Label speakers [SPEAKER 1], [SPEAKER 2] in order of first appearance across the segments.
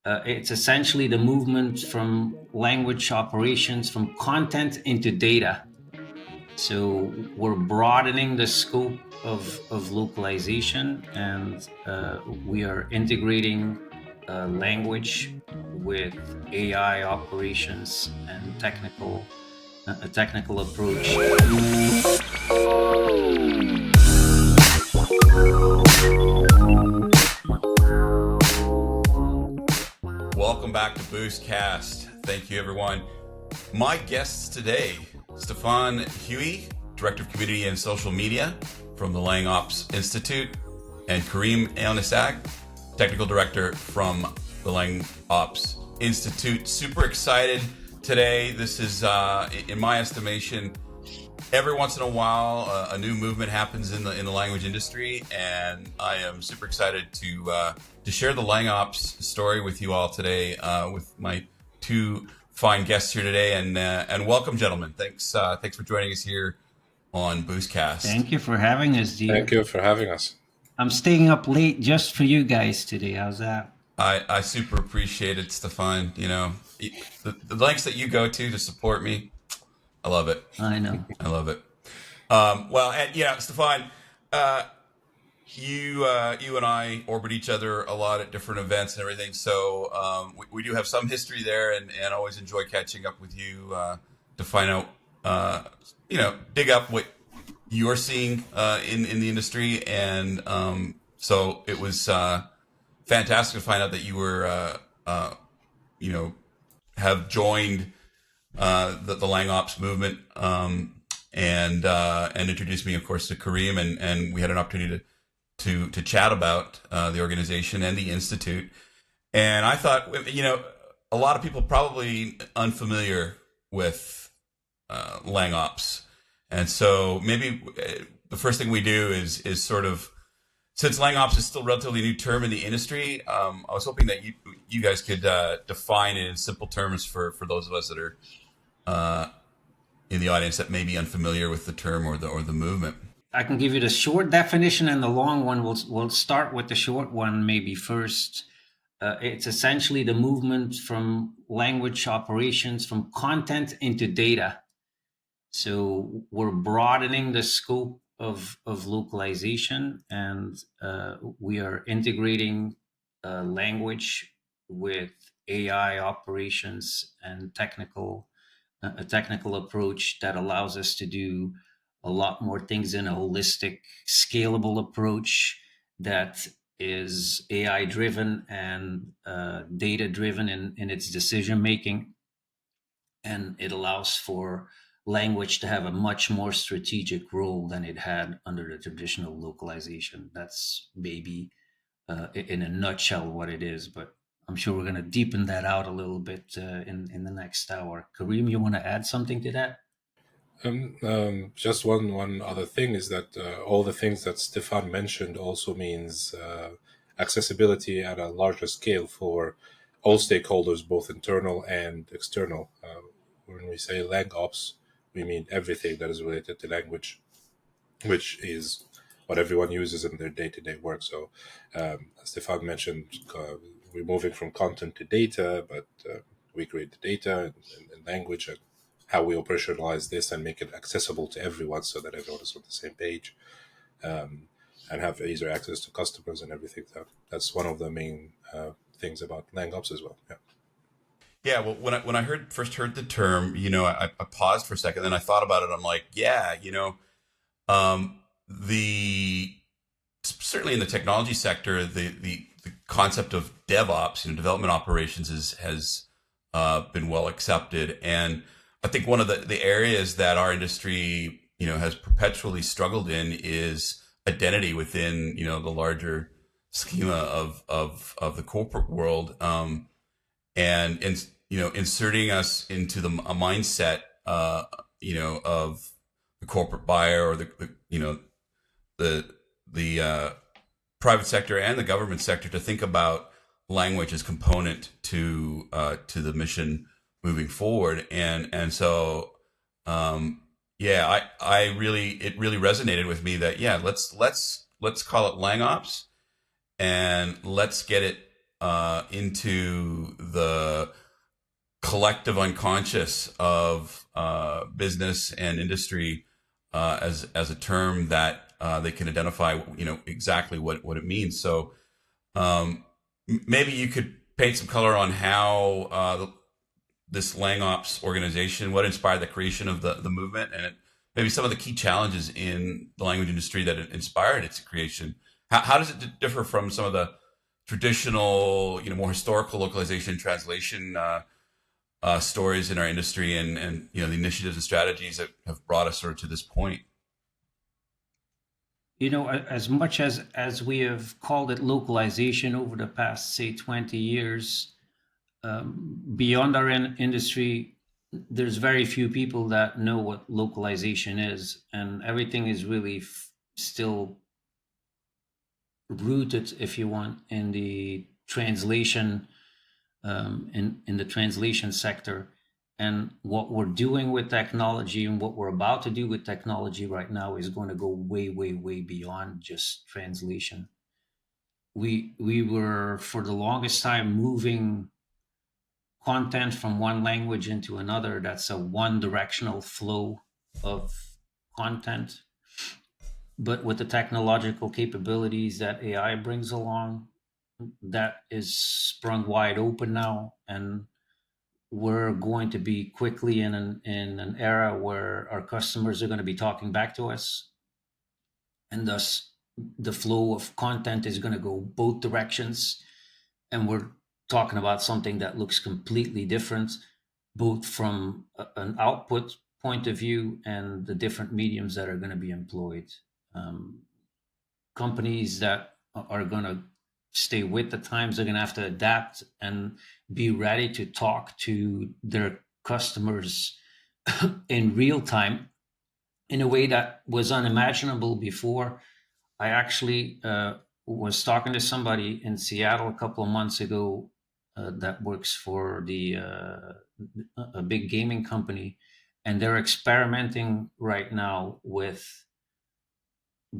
[SPEAKER 1] It's essentially the movement from language operations from content into data. So we're broadening the scope of localization, and we are integrating language with AI operations and a technical approach.
[SPEAKER 2] Welcome back to BoostCast. Thank you, everyone. My guests today, Stefan Huyghe, Director of Community and Social Media from the LangOps Institute, and Kareem Alnassag, Technical Director from the LangOps Institute. Super excited today. This is, in my estimation, every once in a while, a new movement happens in the language industry, and I am super excited to share the LangOps story with you all today with my two fine guests here today. And welcome, gentlemen. Thanks for joining us here on BoostCast.
[SPEAKER 1] Thank you for having us, dear.
[SPEAKER 3] Thank you for having us.
[SPEAKER 1] I'm staying up late just for you guys today. How's that?
[SPEAKER 2] I super appreciate it, Stefan. You know, the lengths that you go to support me. I love it.
[SPEAKER 1] I know.
[SPEAKER 2] I love it. Well, and Stefan, you and I orbit each other a lot at different events and everything. So we do have some history there, and always enjoy catching up with you to find out, dig up what you're seeing in the industry. And so it was fantastic to find out that you were, have joined the LangOps movement, and introduced me, of course, to Kareem, and we had an opportunity to chat about the organization and the institute. And I thought, a lot of people probably unfamiliar with LangOps, and so maybe the first thing we do is sort of, since LangOps is still a relatively new term in the industry, I was hoping that you guys could define it in simple terms for those of us that are in the audience that may be unfamiliar with the term or the movement.
[SPEAKER 1] I can give you the short definition and the long one. We'll start with the short one maybe first. It's essentially the movement from language operations from content into data. So we're broadening the scope of localization, and we are integrating language with AI operations and a technical approach that allows us to do a lot more things in a holistic, scalable approach that is AI driven and data driven in its decision making. And it allows for language to have a much more strategic role than it had under the traditional localization. That's maybe in a nutshell what it is, but I'm sure we're going to deepen that out a little bit in the next hour. Kareem, you want to add something to that?
[SPEAKER 3] Just one other thing is that all the things that Stefan mentioned also means accessibility at a larger scale for all stakeholders, both internal and external. When we say LangOps, we mean everything that is related to language, which is what everyone uses in their day-to-day work. So, as Stefan mentioned, we're moving from content to data, but we create the data and language and how we operationalize this and make it accessible to everyone so that everyone is on the same page, and have easier access to customers and everything. That's one of the main things about LangOps as well. Yeah.
[SPEAKER 2] Yeah, well, when I first heard the term, I paused for a second, then I thought about it. I'm like, certainly in the technology sector, the concept of DevOps, development operations, has been well accepted, and I think one of the areas that our industry, has perpetually struggled in is identity within, the larger schema of the corporate world, and inserting us into a mindset, of the corporate buyer or the private sector and the government sector to think about language as component to the mission moving forward. And so, it really resonated with me that, let's call it LangOps, and let's get it into the collective unconscious of business and industry as a term that they can identify, exactly what it means. So maybe you could paint some color on how this LangOps organization, what inspired the creation of the movement, and maybe some of the key challenges in the language industry that inspired its creation. How does it differ from some of the traditional, more historical localization translation stories in our industry, and the initiatives and strategies that have brought us sort of to this point?
[SPEAKER 1] As much as we have called it localization over the past, say, 20 years, beyond our industry, there's very few people that know what localization is, and everything is really still rooted, if you want, in the translation, in the translation sector. And what we're doing with technology and what we're about to do with technology right now is going to go way, way, way beyond just translation. We were for the longest time moving content from one language into another. That's a one directional flow of content. But with the technological capabilities that AI brings along, that is sprung wide open now. And we're going to be quickly in an era where our customers are going to be talking back to us. And thus, the flow of content is going to go both directions. And we're talking about something that looks completely different, both from an output point of view and the different mediums that are going to be employed. Companies that are going to stay with the times are going to have to adapt and be ready to talk to their customers in real time in a way that was unimaginable before. I actually was talking to somebody in Seattle a couple of months ago that works for a big gaming company, and they're experimenting right now with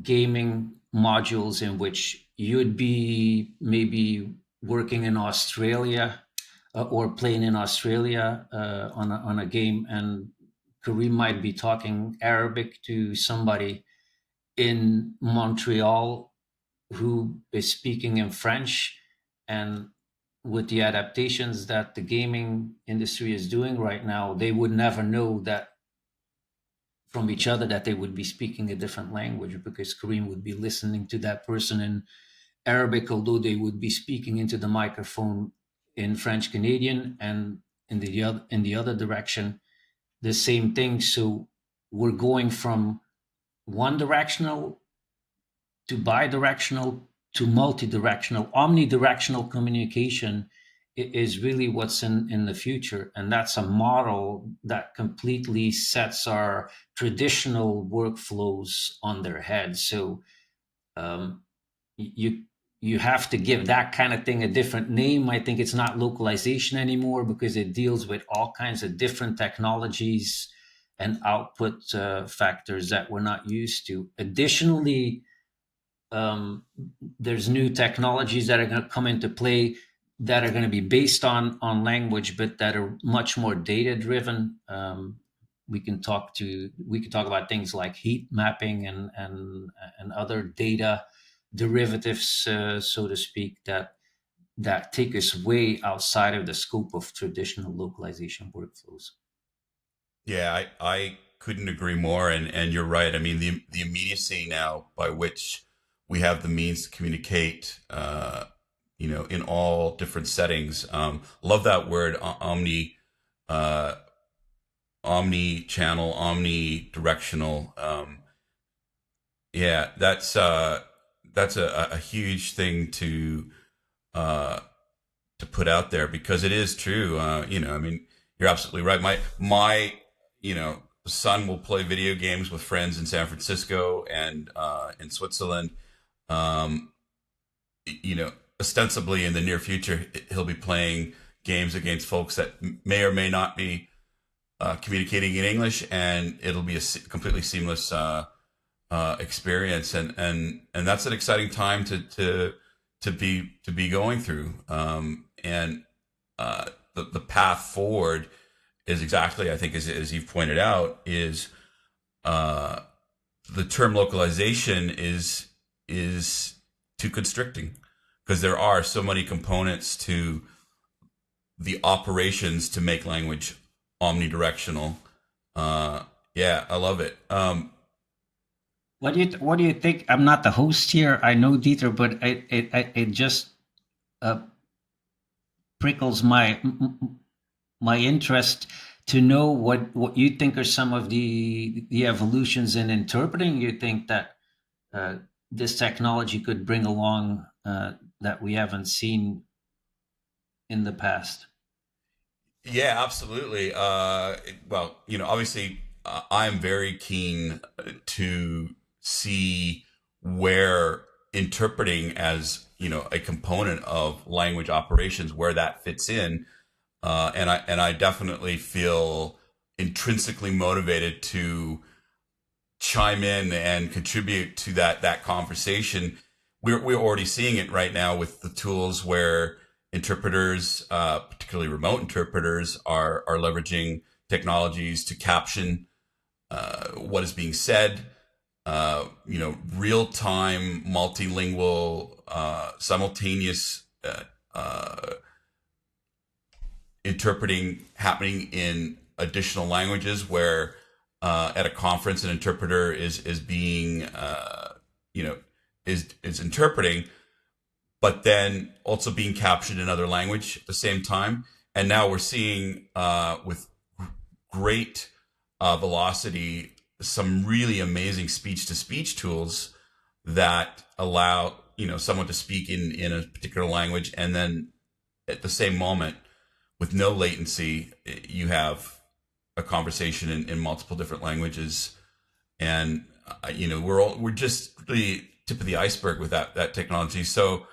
[SPEAKER 1] gaming modules in which you'd be maybe working in Australia or playing in Australia on a game, and Kareem might be talking Arabic to somebody in Montreal who is speaking in French. And with the adaptations that the gaming industry is doing right now, they would never know that from each other that they would be speaking a different language, because Kareem would be listening to that person in Arabic, although they would be speaking into the microphone in French Canadian, and in the other direction, the same thing. So we're going from one directional to bi-directional to multi-directional. Omnidirectional communication is really what's in the future, and that's a model that completely sets our traditional workflows on their head. So you have to give that kind of thing a different name. I think it's not localization anymore, because it deals with all kinds of different technologies and output factors that we're not used to. Additionally, there's new technologies that are going to come into play that are going to be based on language, but that are much more data driven. We can talk about things like heat mapping and other data derivatives, so to speak, that take us way outside of the scope of traditional localization workflows.
[SPEAKER 2] Yeah, I couldn't agree more. And you're right. I mean, the immediacy now by which we have the means to communicate, in all different settings. Love that word, omni-channel, omni-directional. Yeah, that's a huge thing to put out there, because it is true. I mean, you're absolutely right. My son will play video games with friends in San Francisco and in Switzerland. Ostensibly in the near future, he'll be playing games against folks that may or may not be communicating in English, and it'll be a completely seamless experience. And that's an exciting time to to be going through. And the path forward is exactly, I think, as you've pointed out, is the term localization is too constricting, because there are so many components to the operations to make language omnidirectional. Yeah, I love it.
[SPEAKER 1] What do you think? I'm not the host here. I know Dieter, but it just uh, prickles my interest to know what you think are some of the evolutions in interpreting you think that this technology could bring along that we haven't seen in the past.
[SPEAKER 2] Yeah, absolutely. Well, obviously, I'm very keen to see where interpreting as, a component of language operations, where that fits in. And I definitely feel intrinsically motivated to chime in and contribute to that conversation. We're already seeing it right now with the tools where interpreters, particularly remote interpreters, are leveraging technologies to caption what is being said. Real time, multilingual, simultaneous interpreting happening in additional languages, where at a conference an interpreter is being is interpreting, but then also being captioned in other language at the same time. And now we're seeing with great velocity some really amazing speech to speech tools that allow someone to speak in a particular language, and then at the same moment, with no latency, you have a conversation in multiple different languages. And we're just really tip of the iceberg with that technology. So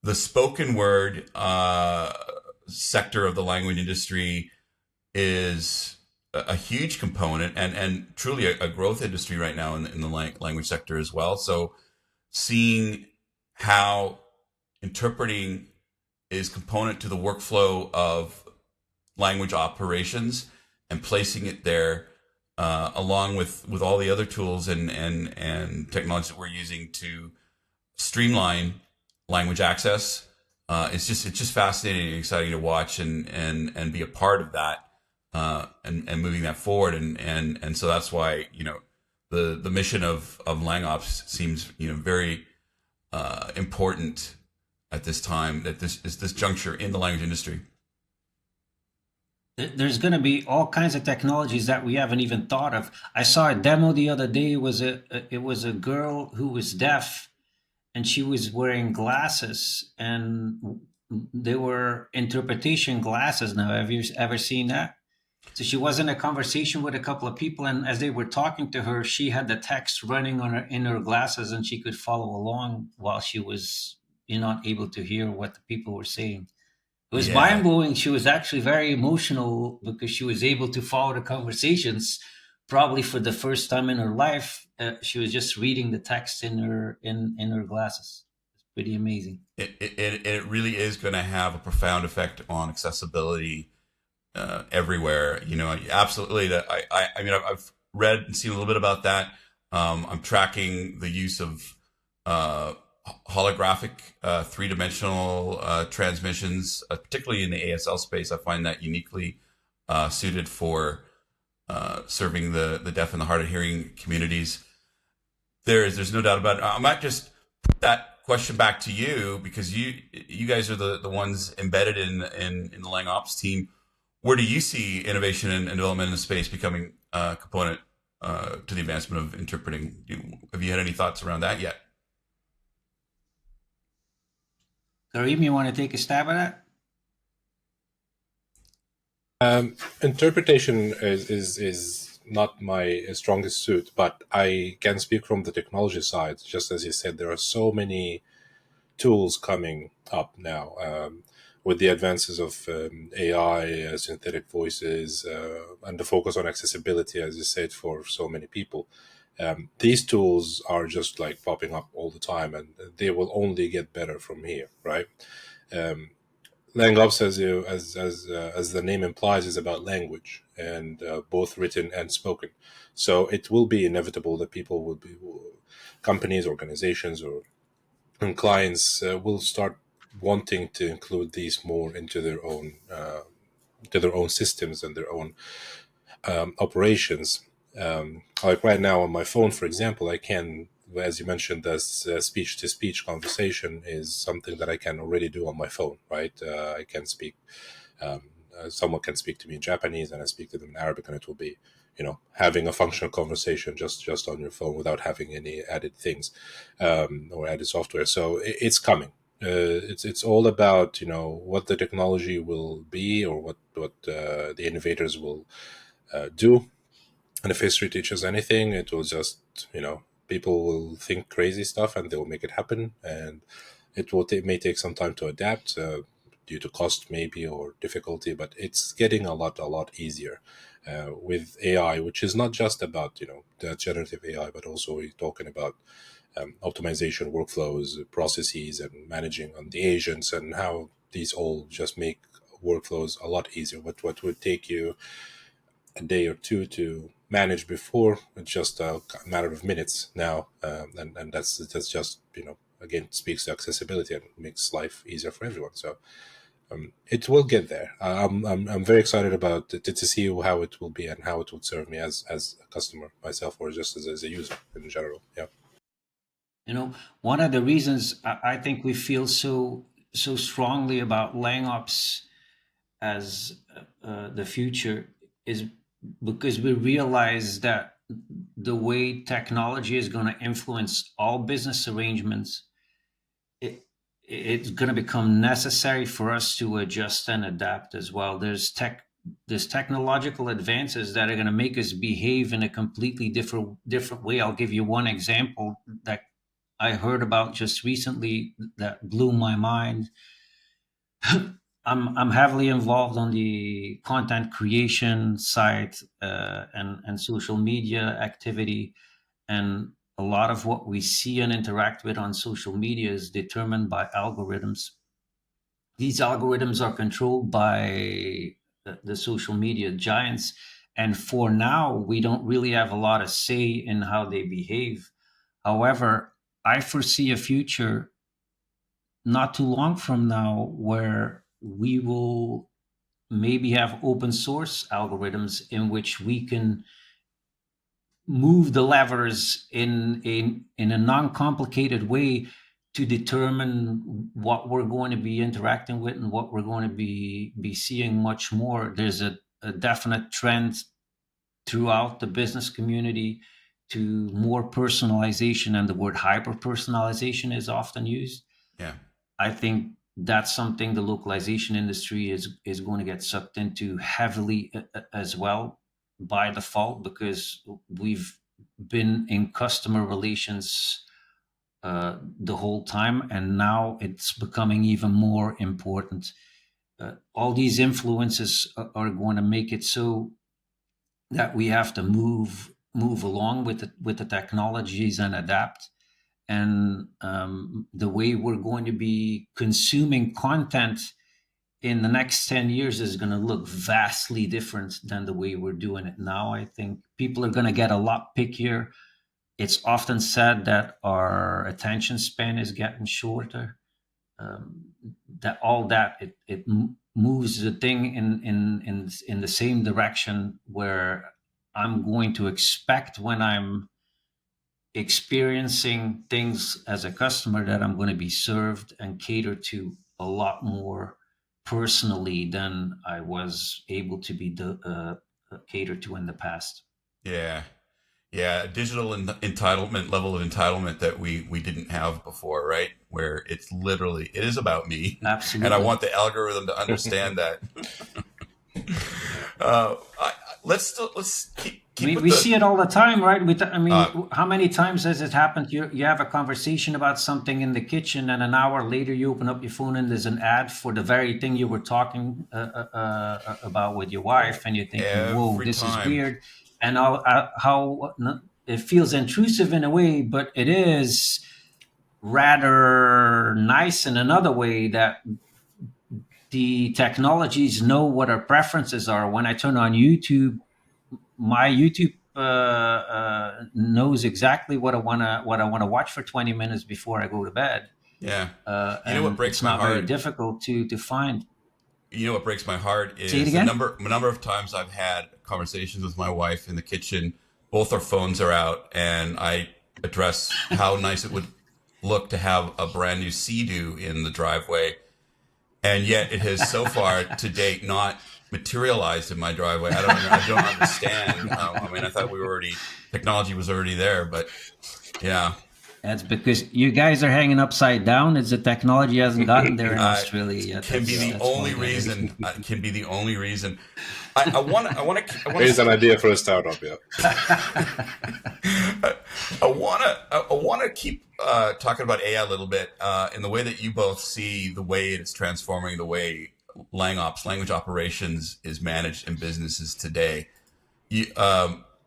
[SPEAKER 2] the spoken word sector of the language industry is a huge component, and truly a growth industry right now in the language sector as well. So seeing how interpreting is component to the workflow of language operations and placing it there, along with all the other tools and technologies that we're using to streamline language access. It's just fascinating and exciting to watch and be a part of that, and moving that forward. And so that's why, the mission of LangOps seems, very important at this time, at this juncture in the language industry.
[SPEAKER 1] There's going to be all kinds of technologies that we haven't even thought of. I saw a demo the other day. It was a girl who was deaf, and she was wearing glasses, and they were interpretation glasses. Now, have you ever seen that? So she was in a conversation with a couple of people, and as they were talking to her, she had the text running on her in her glasses, and she could follow along while she was not able to hear what the people were saying. It was mind
[SPEAKER 2] Yeah.
[SPEAKER 1] blowing. She was actually very emotional because she was able to follow the conversations, probably for the first time in her life. She was just reading the text in her glasses. It's pretty amazing.
[SPEAKER 2] It really is going to have a profound effect on accessibility everywhere. Absolutely. That I mean, I've read and seen a little bit about that. I'm tracking the use of holographic three-dimensional transmissions, particularly in the ASL space. I find that uniquely suited for serving the deaf and the hard of hearing communities. There's no doubt about it. I might just put that question back to you, because you guys are the ones embedded in the LangOps team. Where do you see innovation and development in the space becoming a component to the advancement of interpreting? Have you had any thoughts around that yet?
[SPEAKER 1] Kareem, you want to take a stab at
[SPEAKER 3] Interpretation is not my strongest suit, but I can speak from the technology side. Just as you said, there are so many tools coming up now, with the advances of AI, synthetic voices, and the focus on accessibility, as you said, for so many people. These tools are just like popping up all the time, and they will only get better from here, right? LangOps, as the name implies, is about language, and both written and spoken. So it will be inevitable that people will be, companies, organizations, or and clients will start wanting to include these more into their own systems and their own operations. Like right now on my phone, for example, I can, as you mentioned, this speech to speech conversation is something that I can already do on my phone, right? I can speak, someone can speak to me in Japanese and I speak to them in Arabic, and it will be, having a functional conversation just on your phone without having any added things or added software. So it's coming. It's all about what the technology will be, or what the innovators will do. And if history teaches anything, it will just, people will think crazy stuff and they will make it happen. And it may take some time to adapt due to cost, maybe, or difficulty, but it's getting a lot easier with AI, which is not just about, the generative AI, but also we're talking about optimization, workflows, processes, and managing on the agents, and how these all just make workflows a lot easier. What would take you a day or two to manage before, it's just a matter of minutes now, and that's just again speaks to accessibility and makes life easier for everyone. So it will get there. I'm very excited about to see how it will be and how it would serve me as a customer myself, or just as a user in general. Yeah.
[SPEAKER 1] One of the reasons I think we feel so strongly about LangOps as the future is because we realize that the way technology is going to influence all business arrangements, it's going to become necessary for us to adjust and adapt as well. There's technological advances that are going to make us behave in a completely different way. I'll give you one example that I heard about just recently that blew my mind. I'm heavily involved on the content creation side and social media activity, and a lot of what we see and interact with on social media is determined by algorithms. These algorithms are controlled by the social media giants, and for now, we don't really have a lot of say in how they behave. However, I foresee a future not too long from now where we will maybe have open source algorithms in which we can move the levers in a non-complicated way to determine what we're going to be interacting with and what we're going to be seeing much more. There's a definite trend throughout the business community to more personalization, and the word hyper personalization is often used.
[SPEAKER 2] Yeah.
[SPEAKER 1] I think that's something the localization industry is going to get sucked into heavily as well by default, because we've been in customer relations the whole time, and now it's becoming even more important. All these influences are going to make it so that we have to move along with the technologies and adapt. And the way we're going to be consuming content in the next 10 years is going to look vastly different than the way we're doing it now. I think people are going to get a lot pickier. It's often said that our attention span is getting shorter. That all that it moves the thing in the same direction, where I'm going to expect, when I'm experiencing things as a customer, that I'm going to be served and catered to a lot more personally than I was able to be catered to in the past.
[SPEAKER 2] Yeah. Yeah, digital entitlement, level of entitlement that we didn't have before, right? Where it's literally, it is about me, and I
[SPEAKER 1] Absolutely.
[SPEAKER 2] want the algorithm to understand that. Let's keep with
[SPEAKER 1] We see
[SPEAKER 2] the
[SPEAKER 1] it all the time, right? I mean,
[SPEAKER 2] uh,
[SPEAKER 1] how many times has it happened? You have a conversation about something in the kitchen, and an hour later you open up your phone and there's an ad for the very thing you were talking about with your wife, and you're thinking, "Whoa,
[SPEAKER 2] every
[SPEAKER 1] this is
[SPEAKER 2] time.
[SPEAKER 1] weird." And how it feels intrusive in a way, but it is rather nice in another way that the technologies know what our preferences are. When I turn on YouTube, my YouTube knows exactly what I wanna watch for 20 minutes before I go to bed.
[SPEAKER 2] Yeah. You know what
[SPEAKER 1] And
[SPEAKER 2] breaks
[SPEAKER 1] it's
[SPEAKER 2] my
[SPEAKER 1] not very
[SPEAKER 2] heart?
[SPEAKER 1] difficult to find.
[SPEAKER 2] You know what breaks my heart
[SPEAKER 1] Say it
[SPEAKER 2] is
[SPEAKER 1] again.
[SPEAKER 2] the number of times I've had conversations with my wife in the kitchen. Both our phones are out, and I address how nice it would look to have a brand new Sea-Doo in the driveway, and yet it has so far to date not materialized in my driveway. I don't understand. I mean, I thought technology was already there, but yeah.
[SPEAKER 1] That's because you guys are hanging upside down. It's the technology hasn't gotten there in
[SPEAKER 2] Uh,
[SPEAKER 1] Australia yet.
[SPEAKER 2] can be the
[SPEAKER 1] That's why
[SPEAKER 2] only
[SPEAKER 1] that is.
[SPEAKER 2] reason. Can be the only reason. I want to. I want to. I want
[SPEAKER 3] Here's an
[SPEAKER 2] to.
[SPEAKER 3] idea for a startup. Yeah.
[SPEAKER 2] I want to keep talking about AI a little bit in the way that you both see the way it's transforming the way LangOps, language operations, is managed in businesses today.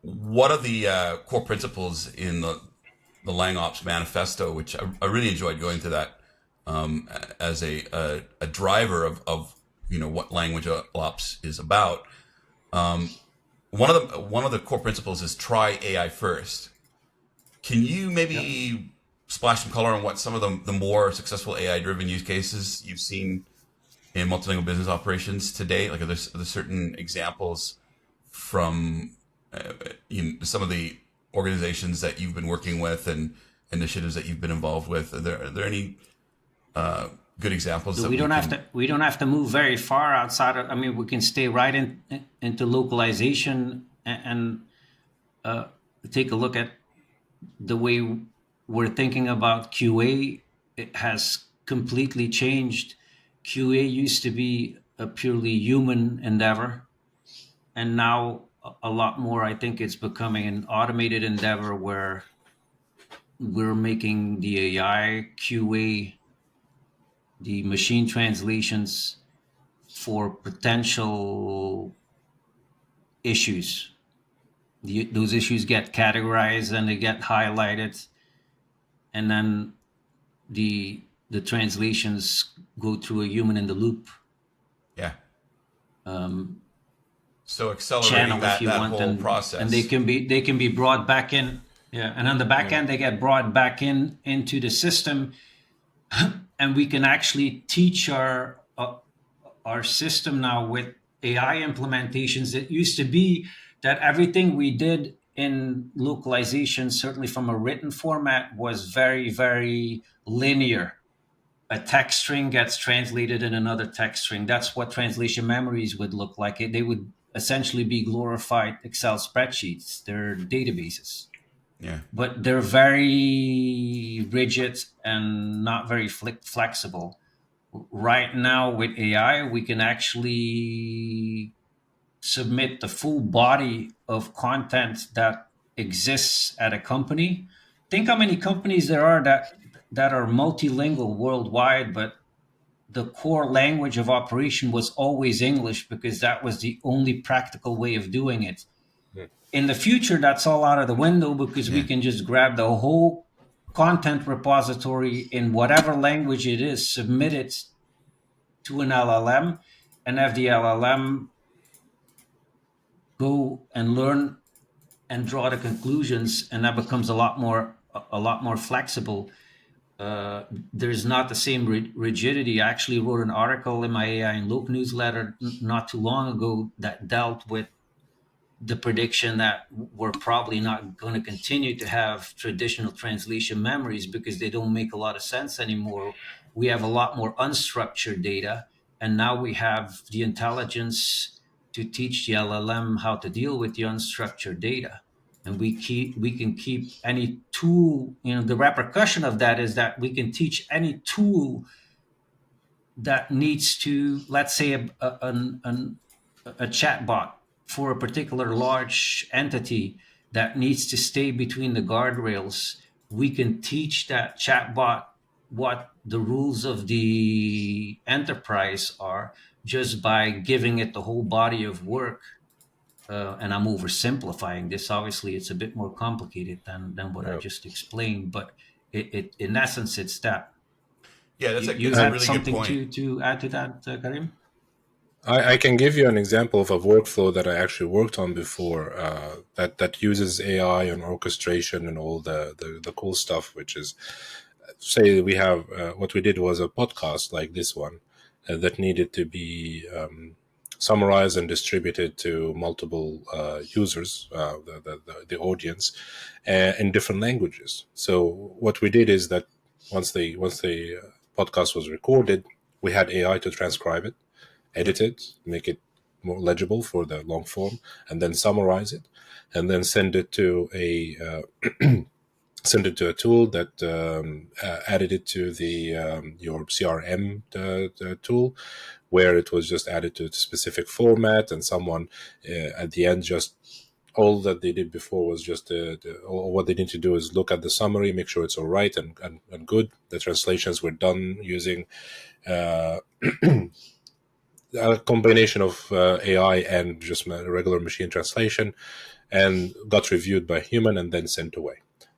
[SPEAKER 2] What are the core principles in the LangOps manifesto, which I really enjoyed going through that as a driver of what language ops is about. One of the core principles is try AI first. Can you
[SPEAKER 1] Yep.
[SPEAKER 2] maybe splash some color on what some of the more successful AI driven use cases you've seen in multilingual business operations today? Like, are there certain examples from some of the organizations that you've been working with and initiatives that you've been involved with? Are there any good examples that
[SPEAKER 1] We
[SPEAKER 2] we
[SPEAKER 1] don't have
[SPEAKER 2] can?
[SPEAKER 1] to. We don't have to move very far outside of. I mean, we can stay right into localization and take a look at the way we're thinking about QA. It has completely changed. QA used to be a purely human endeavor, and now a lot more. I think it's becoming an automated endeavor where we're making the AI QA, the machine translations for potential issues. Those issues get categorized and they get highlighted, and then the translations go through a human in the loop
[SPEAKER 2] Yeah.
[SPEAKER 1] um,
[SPEAKER 2] So accelerating
[SPEAKER 1] channel, if you
[SPEAKER 2] that
[SPEAKER 1] want,
[SPEAKER 2] whole
[SPEAKER 1] and they
[SPEAKER 2] process.
[SPEAKER 1] can be brought back in. Yeah, and on the back
[SPEAKER 3] Yeah.
[SPEAKER 1] end they get brought back into the system, and we can actually teach our system now with AI implementations. It used to be that everything we did in localization, certainly from a written format, was very, very linear. A text string gets translated in another text string. That's what translation memories would look like. They would essentially be glorified Excel spreadsheets. They're databases,
[SPEAKER 2] Yeah.
[SPEAKER 1] but they're very rigid and not very flexible. Right now with AI, we can actually submit the full body of content that exists at a company. Think how many companies there are that are multilingual worldwide, but the core language of operation was always English because that was the only practical way of doing it.
[SPEAKER 3] Yeah.
[SPEAKER 1] In the future, that's all out of the window because we
[SPEAKER 2] Yeah.
[SPEAKER 1] can just grab the whole content repository in whatever language it is, submit it to an LLM, and have the LLM go and learn and draw the conclusions, and that becomes a lot more flexible. There's not the same rigidity. I actually wrote an article in my AI and Loc newsletter not too long ago that dealt with the prediction that we're probably not going to continue to have traditional translation memories because they don't make a lot of sense anymore. We have a lot more unstructured data, and now we have the intelligence to teach the LLM how to deal with the unstructured data. And we can keep any tool. The repercussion of that is that we can teach any tool that needs to, let's say, a chatbot for a particular large entity that needs to stay between the guardrails. We can teach that chatbot what the rules of the enterprise are just by giving it the whole body of work and I'm oversimplifying this. Obviously, it's a bit more complicated than what I
[SPEAKER 3] Yeah.
[SPEAKER 1] just explained, but in essence, it's that.
[SPEAKER 2] Yeah,
[SPEAKER 1] You
[SPEAKER 2] that's a
[SPEAKER 3] And
[SPEAKER 1] had
[SPEAKER 2] really good
[SPEAKER 1] something
[SPEAKER 2] point.
[SPEAKER 1] to add to that, Karim?
[SPEAKER 3] I can give you an example of a workflow that I actually worked on before that uses AI and orchestration and all the cool stuff, which is, say we have what we did was a podcast like this one that needed to be summarized and distributed to multiple users, the audience, in different languages. So what we did is that once the podcast was recorded, we had AI to transcribe it,
[SPEAKER 1] Yep.
[SPEAKER 3] edit it, make it more legible for the long form, and then summarize it, and then send it to a tool that added it to the your CRM the tool, where it was just added to a specific format, and someone at the end just all that they did before was just all what they need to do is look at the summary, make sure it's all right and good. The translations were done using uh, a combination of AI and just regular machine translation, and got reviewed by a human and then sent away.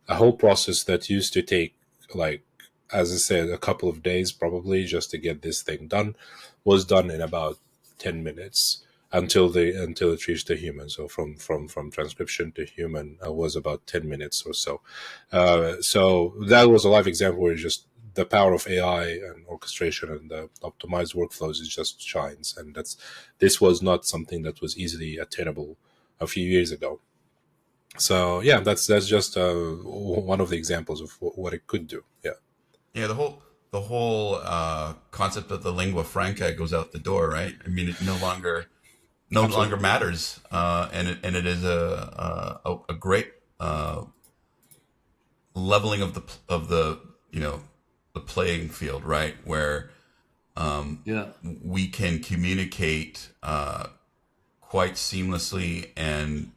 [SPEAKER 3] A whole process that used to take, like, as I said, a couple of days probably just to get this thing done, was done in about 10 minutes until it reached the human. So from transcription to human was about 10 minutes or so. So that was a live example where just the power of AI and orchestration and the optimized workflows is just shines, and this was not something that was easily attainable a few years ago. So yeah, that's just one of the examples of what it could do. Yeah,
[SPEAKER 2] Yeah, the whole concept of the lingua franca goes out the door, right? I mean, it no longer
[SPEAKER 3] absolutely.
[SPEAKER 2] matters, and it is a great leveling of the the playing field, right? Where
[SPEAKER 1] Yeah.
[SPEAKER 2] we can communicate quite seamlessly and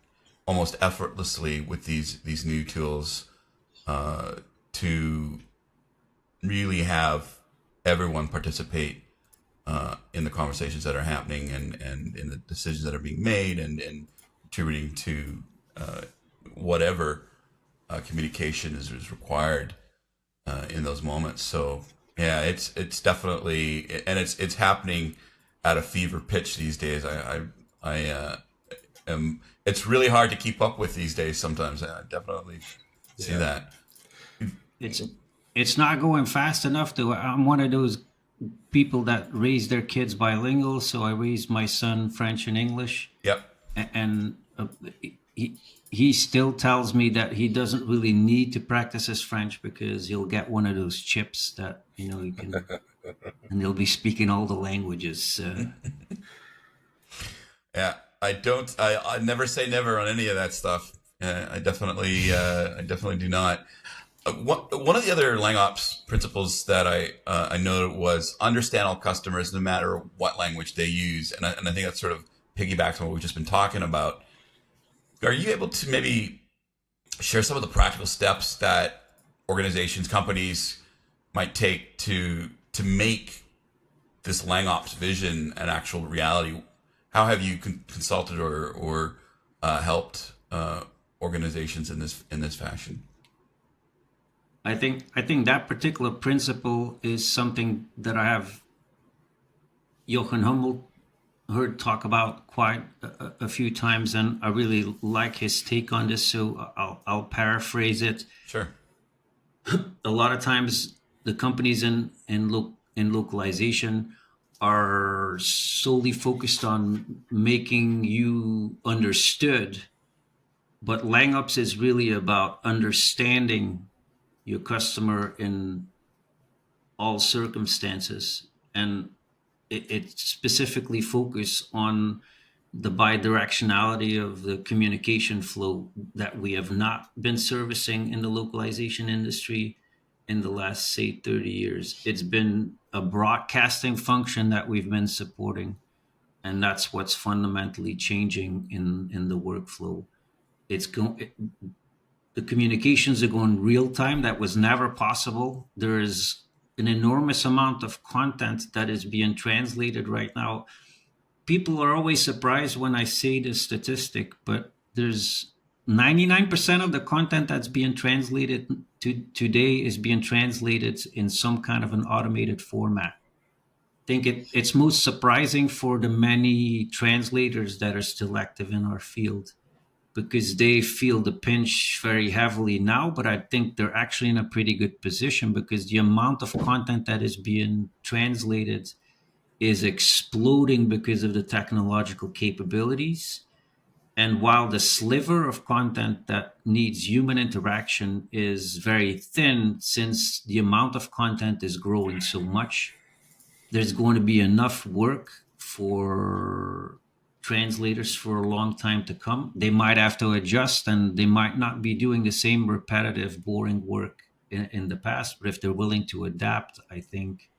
[SPEAKER 2] almost effortlessly with these new tools to really have everyone participate in the conversations that are happening and in the decisions that are being made and contributing to whatever communication is required in those moments. So yeah, it's definitely, and it's happening at a fever pitch these days. I am. It's really hard to keep up with these days. Sometimes I definitely see
[SPEAKER 3] Yeah.
[SPEAKER 2] that.
[SPEAKER 1] It's it's not going fast enough. To I'm one of those people that raise their kids bilingual. So I raised my son French and English,
[SPEAKER 2] Yep.
[SPEAKER 1] and he he still tells me that he doesn't really need to practice his French because he'll get one of those chips that you can, and they'll be speaking all the languages.
[SPEAKER 2] Yeah, I don't. I never say never on any of that stuff. I definitely do not. One of the other LangOps principles that I noted was understand all customers no matter what language they use, and I think that sort of piggybacks on what we've just been talking about. Are you able to maybe share some of the practical steps that organizations, companies might take to make this LangOps vision an actual reality? How have you consulted or helped organizations in this fashion?
[SPEAKER 1] I think that particular principle is something that I have Jochen Hummel heard talk about quite a few times, and I really like his take on this. So I'll paraphrase it.
[SPEAKER 2] Sure.
[SPEAKER 1] A lot of times, the companies in localization are solely focused on making you understood, but LangOps is really about understanding your customer in all circumstances, and it specifically focus on the bidirectionality of the communication flow that we have not been servicing in the localization industry in the last, say, 30 years. It's been a broadcasting function that we've been supporting, and that's what's fundamentally changing in the workflow. It's going The communications are going real time. That was never possible. There is an enormous amount of content that is being translated right now. people are always surprised when I say this statistic, but there's 99% of the content that's being translated today is being translated in some kind of an automated format. I think it's most surprising for the many translators that are still active in our field, because they feel the pinch very heavily now, but I think they're actually in a pretty good position because the amount of content that is being translated is exploding because of the technological capabilities. And while the sliver of content that needs human interaction is very thin, since the amount of content is growing so much, there's going to be enough work for translators for a long time to come. They might have to adjust, and they might not be doing the same repetitive, boring work in the past. But if they're willing to adapt, I think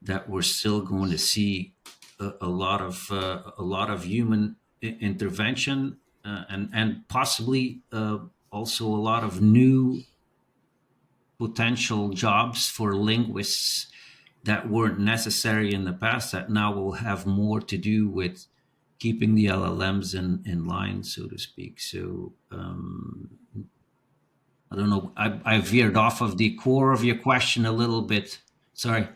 [SPEAKER 1] that we're still going to see a lot of human intervention, and possibly also a lot of new potential jobs for linguists that weren't necessary in the past, that now will have more to do with keeping the LLMs in line, so to speak. So I don't know. I veered off of the core of your question a little bit. Sorry.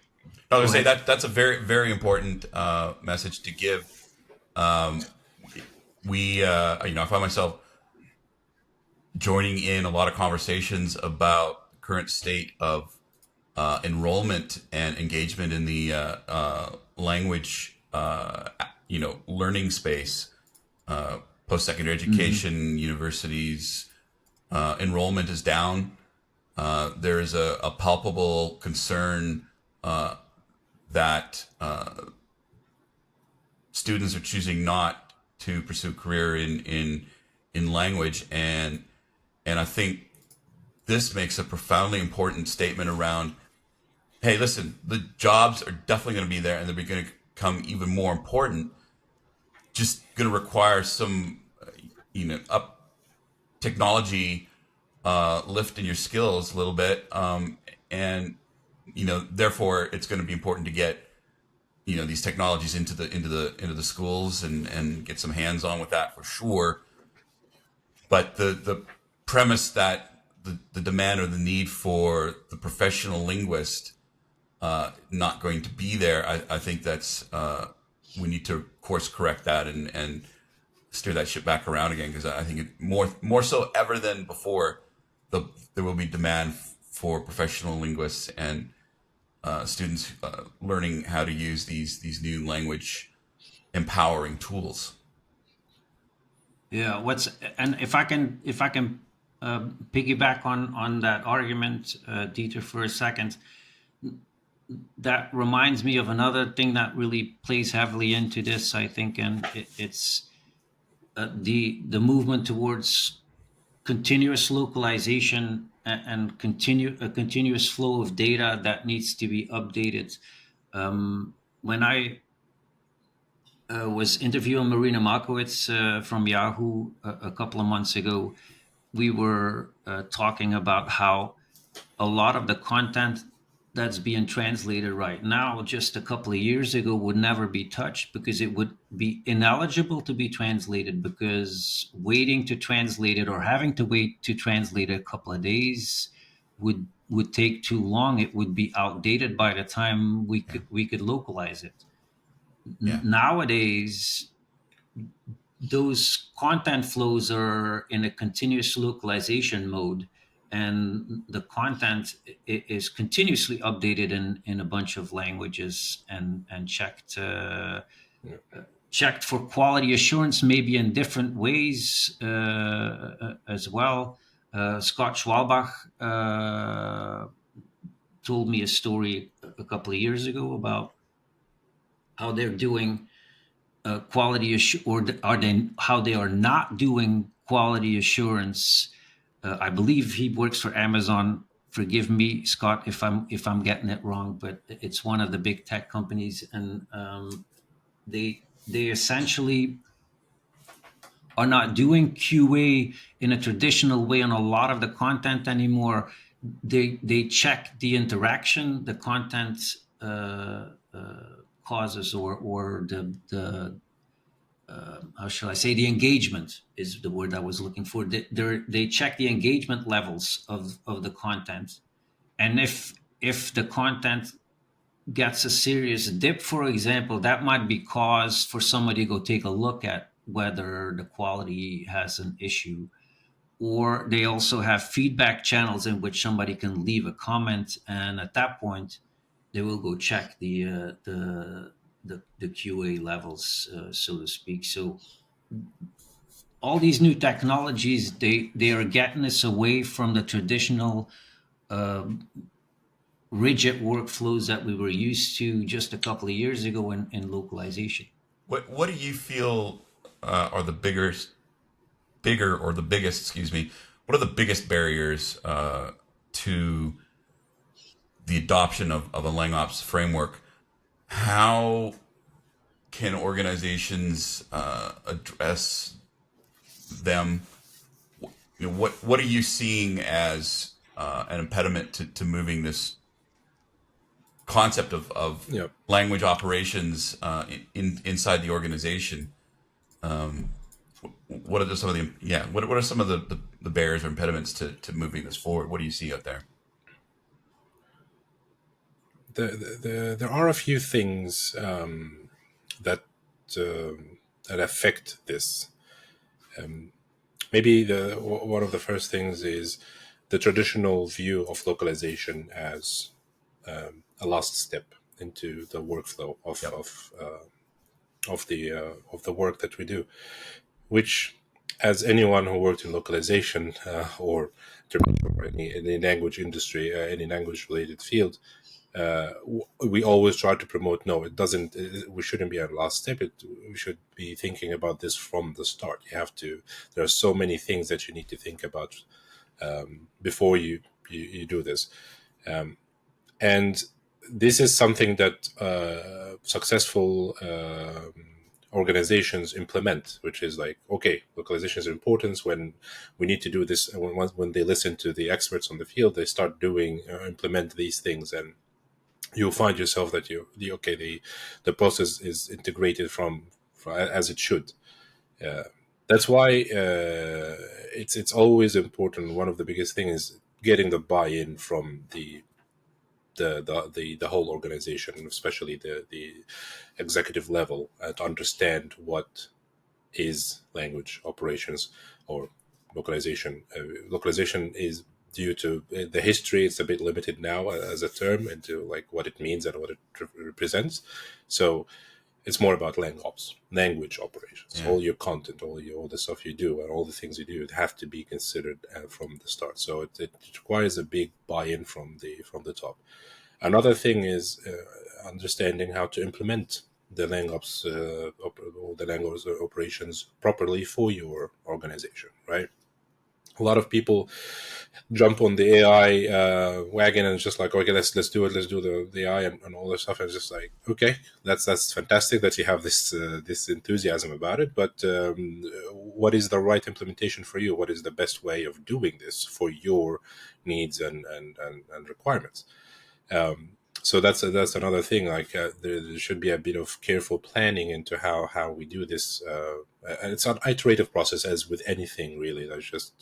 [SPEAKER 2] I was
[SPEAKER 1] Go
[SPEAKER 2] going to say
[SPEAKER 1] ahead.
[SPEAKER 2] that's a very, very important message to give. I find myself joining in a lot of conversations about the current state of enrollment and engagement in the language, learning space, post-secondary education, universities. Enrollment is down. There is a palpable concern that students are choosing not to pursue a career in language, and I think this makes a profoundly important statement around, hey, listen, the jobs are definitely going to be there, and they're going to become even more important. Just going to require some, up technology lift in your skills a little bit, and therefore it's going to be important to get these technologies into the schools and get some hands on with that for sure. But the premise that the demand or the need for the professional linguist not going to be there, I think that's we need to course correct that and steer that ship back around again, because I think more so ever than before, there will be demand for professional linguists and students learning how to use these new language empowering tools.
[SPEAKER 1] Yeah. And if I can piggyback on that argument, Dieter, for a second, that reminds me of another thing that really plays heavily into this, I think, and it's the movement towards continuous localization and a continuous flow of data that needs to be updated. When I was interviewing Marina Markowitz from Yahoo a couple of months ago, we were talking about how a lot of the content that's being translated right now, just a couple of years ago, would never be touched because it would be ineligible to be translated, because waiting to translate it or having to wait to translate it a couple of days would take too long. It would be outdated by the time we could localize it.
[SPEAKER 2] Yeah.
[SPEAKER 1] Nowadays, those content flows are in a continuous localization mode, and the content is continuously updated in a bunch of languages and checked for quality assurance, maybe in different ways as well. Scott Schwalbach told me a story a couple of years ago about how they're doing quality or are they how they are not doing quality assurance. I believe he works for Amazon. Forgive me, Scott, if I'm getting it wrong, but it's one of the big tech companies, and they essentially are not doing QA in a traditional way on a lot of the content anymore. They check the interaction, the content causes or the how shall I say, the engagement is the word I was looking for. They check the engagement levels of the content, and if the content gets a serious dip, for example, that might be cause for somebody to go take a look at whether the quality has an issue. Or they also have feedback channels in which somebody can leave a comment, and at that point, they will go check the QA levels, so to speak. So all these new technologies, they are getting us away from the traditional rigid workflows that we were used to just a couple of years ago in localization.
[SPEAKER 2] What do you feel are the bigger or the biggest, excuse me, what are the biggest barriers to the adoption of a LangOps framework? How can organizations address them? What are you seeing as an impediment to moving this concept of
[SPEAKER 3] Yep.
[SPEAKER 2] language operations inside the organization? What are some of the what are some of the barriers or impediments to moving this forward? What do you see out there?
[SPEAKER 3] There are a few things that that affect this. Maybe one of the first things is the traditional view of localization as a last step into the workflow of the work that we do, which, as anyone who worked in localization or any language industry, any language related field, we always try to promote. No, it doesn't. We shouldn't be at last step. We should be thinking about this from the start. You have to. There are so many things that you need to think about before you do this, and this is something that successful organizations implement, which is like, okay, localization is important. When we need to do this, and when they listen to the experts on the field, they start doing implement these things, and you'll find yourself that the process is integrated from as it should. That's why it's always important. One of the biggest things is getting the buy-in from the whole organization, especially the executive level, to understand what is language operations or localization. Localization is, due to the history, it's a bit limited now as a term into like what it means and what it represents. So it's more about LangOps, language operations. Yeah. All your content, all the stuff you do, and all the things you do have to be considered from the start. So it requires a big buy-in from the top. Another thing is understanding how to implement the LangOps the LangOps operations properly for your organization, right? A lot of people jump on the AI wagon and it's just like, okay, let's do it, let's do the AI and all this stuff. And it's just like, okay, that's fantastic that you have this enthusiasm about it, but what is the right implementation for you? What is the best way of doing this for your needs and requirements? So that's another thing. Like there should be a bit of careful planning into how we do this, and it's an iterative process, as with anything really. That's just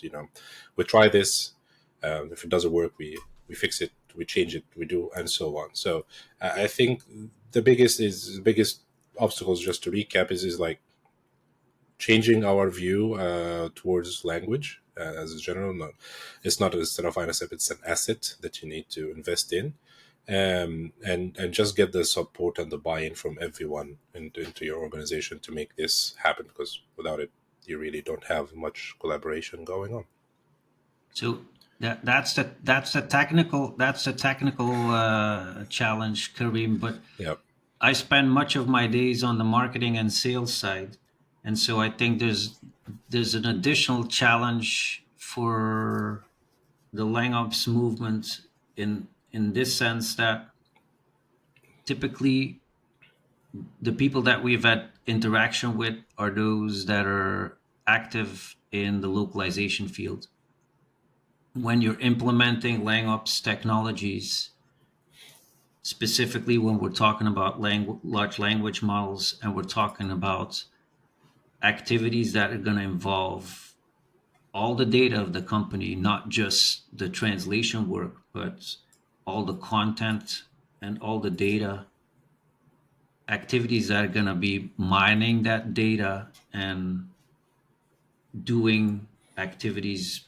[SPEAKER 3] we try this. If it doesn't work, we fix it, we change it, we do, and so on. So I think the biggest obstacles, just to recap, is like changing our view towards language as a general. It's not a fine asset; it's an asset that you need to invest in. And just get the support and the buy-in from everyone into your organization to make this happen, because without it, you really don't have much collaboration going on.
[SPEAKER 1] So that's the technical challenge, Kareem. But
[SPEAKER 3] yeah,
[SPEAKER 1] I spend much of my days on the marketing and sales side, and so I think there's an additional challenge for the LangOps movement in this sense, that typically the people that we've had interaction with are those that are active in the localization field. When you're implementing LangOps technologies, specifically when we're talking about large language models, and we're talking about activities that are going to involve all the data of the company, not just the translation work, but all the content and all the data activities that are going to be mining that data and doing activities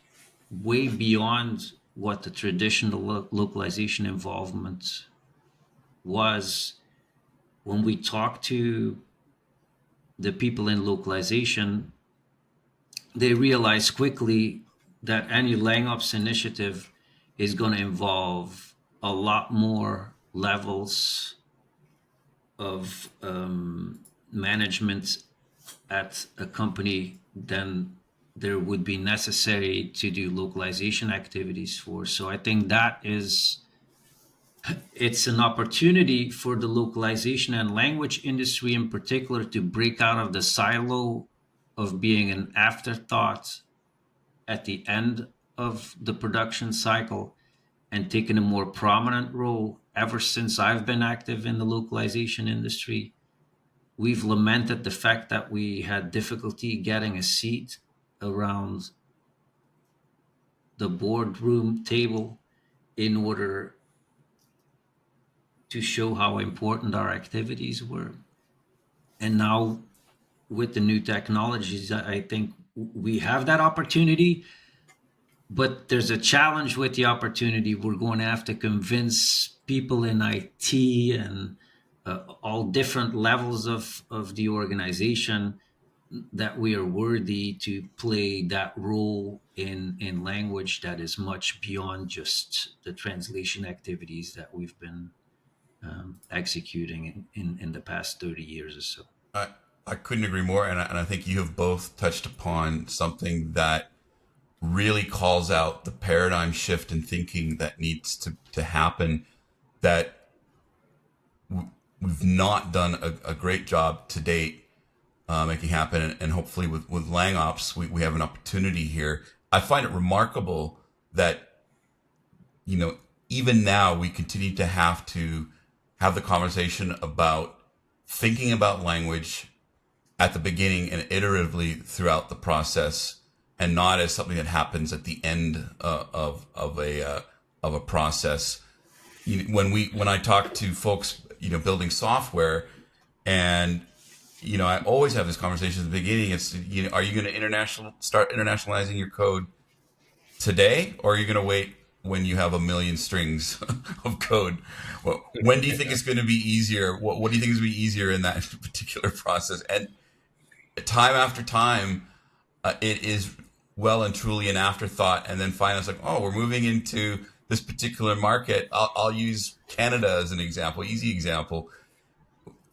[SPEAKER 1] way beyond what the traditional localization involvement was. When we talk to the people in localization, they realize quickly that any LangOps initiative is going to involve a lot more levels of management at a company than there would be necessary to do localization activities for. So I think it's an opportunity for the localization and language industry in particular to break out of the silo of being an afterthought at the end of the production cycle and taking a more prominent role. Ever since I've been active in the localization industry, we've lamented the fact that we had difficulty getting a seat around the boardroom table in order to show how important our activities were. And now, with the new technologies, I think we have that opportunity, but there's a challenge with the opportunity. We're going to have to convince people in IT and all different levels of the organization that we are worthy to play that role in language that is much beyond just the translation activities that we've been executing in the past 30 years or so.
[SPEAKER 2] I, I couldn't agree more. And I think you have both touched upon something that really calls out the paradigm shift in thinking that needs to happen, that we've not done a great job to date making happen. And hopefully with LangOps, we have an opportunity here. I find it remarkable that, even now we continue to have the conversation about thinking about language at the beginning and iteratively throughout the process, and not as something that happens at the end of a process. When I talk to folks, building software, and I always have this conversation at the beginning. It's, are you going to start internationalizing your code today, or are you going to wait when you have a million strings of code? Well, when do you think it's going to be easier? What do you think is going to be easier in that particular process? And time after time, it is well and truly an afterthought. And then finally it's like, oh, we're moving into this particular market. I'll use Canada as an example, easy example.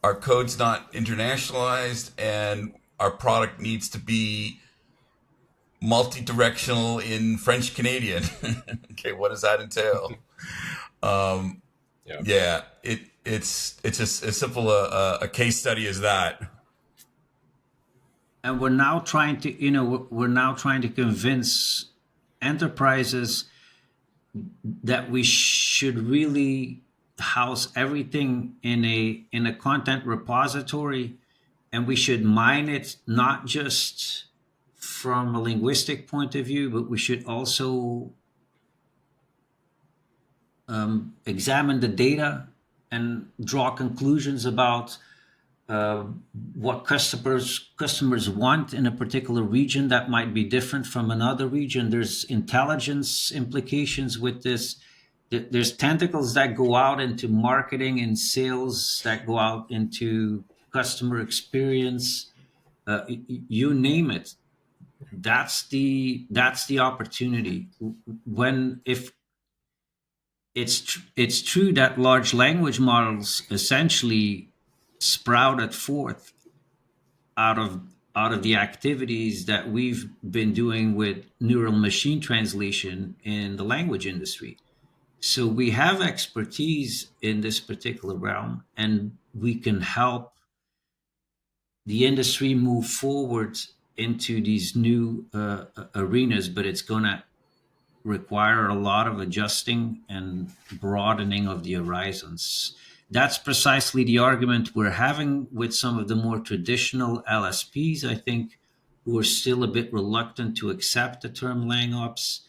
[SPEAKER 2] Our code's not internationalized, and our product needs to be multi-directional in French Canadian. Okay, what does that entail? It's just as simple a case study as that.
[SPEAKER 1] And we're now trying to convince enterprises that we should really house everything in a content repository, and we should mine it not just from a linguistic point of view, but we should also examine the data and draw conclusions about what customers want in a particular region that might be different from another region. There's intelligence implications with this. There's tentacles that go out into marketing and sales, that go out into customer experience. You name it. That's the opportunity. If it's true that large language models essentially sprouted forth out of the activities that we've been doing with neural machine translation in the language industry. So we have expertise in this particular realm, and we can help the industry move forward into these new arenas. But it's gonna require a lot of adjusting and broadening of the horizons. That's precisely the argument we're having with some of the more traditional LSPs, I think, who are still a bit reluctant to accept the term LangOps.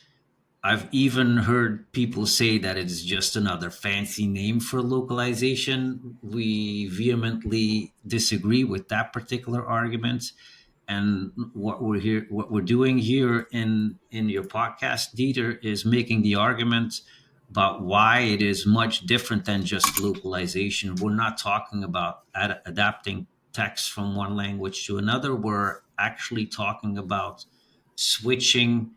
[SPEAKER 1] I've even heard people say that it's just another fancy name for localization. We vehemently disagree with that particular argument. And what we're doing here in your podcast, Dieter, is making the argument about why it is much different than just localization. We're not talking about adapting text from one language to another. We're actually talking about switching